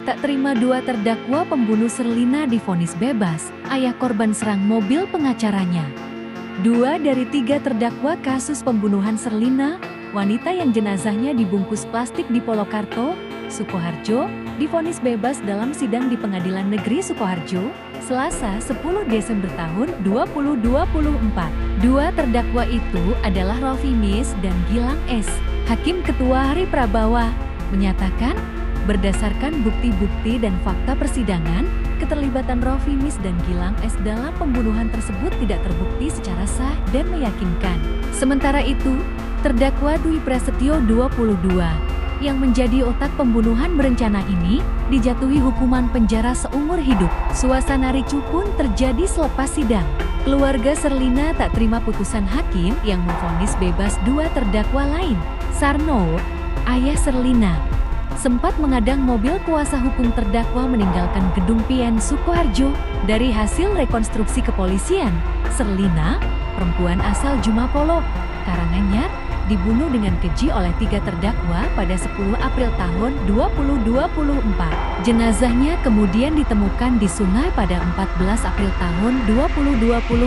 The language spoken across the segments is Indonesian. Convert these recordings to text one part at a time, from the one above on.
Tak terima dua terdakwa pembunuh Sherlina divonis bebas, ayah korban serang mobil pengacaranya. Dua dari tiga terdakwa kasus pembunuhan Sherlina, wanita yang jenazahnya dibungkus plastik di Polokarto, Sukoharjo, divonis bebas dalam sidang di Pengadilan Negeri Sukoharjo, Selasa 10 Desember tahun 2024. Dua terdakwa itu adalah Rofimis dan Gilang S. Hakim Ketua Hari Prabawa menyatakan, berdasarkan bukti-bukti dan fakta persidangan, keterlibatan Rofimis dan Gilang S dalam pembunuhan tersebut tidak terbukti secara sah dan meyakinkan. Sementara itu, terdakwa Dwi Prasetyo 22, yang menjadi otak pembunuhan berencana ini, dijatuhi hukuman penjara seumur hidup. Suasana ricuh pun terjadi selepas sidang. Keluarga Sherlina tak terima putusan hakim yang memvonis bebas dua terdakwa lain. Sarno, ayah Sherlina, sempat mengadang mobil kuasa hukum terdakwa meninggalkan gedung PN Sukoharjo. Dari hasil rekonstruksi kepolisian, Sherlina, perempuan asal Jumapolo, Karanganyar, dibunuh dengan keji oleh tiga terdakwa pada 10 April tahun 2024. Jenazahnya kemudian ditemukan di sungai pada 14 April tahun 2024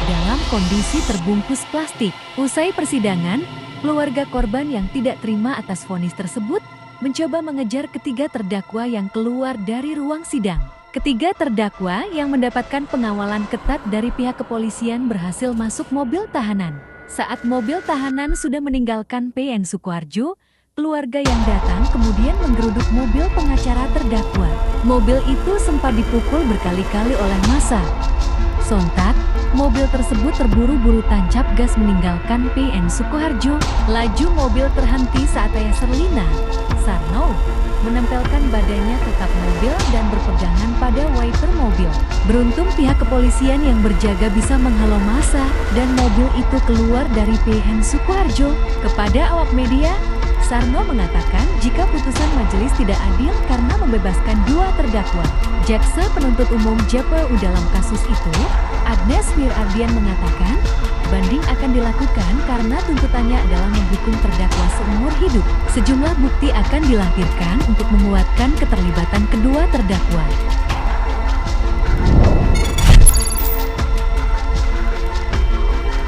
dalam kondisi terbungkus plastik. Usai persidangan, keluarga korban yang tidak terima atas vonis tersebut mencoba mengejar ketiga terdakwa yang keluar dari ruang sidang. Ketiga terdakwa yang mendapatkan pengawalan ketat dari pihak kepolisian berhasil masuk mobil tahanan. Saat mobil tahanan sudah meninggalkan PN Sukoharjo, keluarga yang datang kemudian menggeruduk mobil pengacara terdakwa. Mobil itu sempat dipukul berkali-kali oleh massa. Sontak, mobil tersebut terburu-buru tancap gas meninggalkan PN Sukoharjo. Laju mobil terhenti saat ayah Sherlina, Sarno, menempelkan badannya ke kap mobil dan berpegangan pada wiper mobil. Beruntung pihak kepolisian yang berjaga bisa menghalau massa dan mobil itu keluar dari PN Sukoharjo. Kepada awak media, Sarno mengatakan jika putusan majelis tidak adil karena membebaskan dua terdakwa. Jaksa penuntut umum JPU dalam kasus itu, Agnes Wirardian mengatakan, banding akan dilakukan karena tuntutannya adalah menghukum terdakwa seumur hidup. Sejumlah bukti akan dilampirkan untuk menguatkan keterlibatan kedua terdakwa.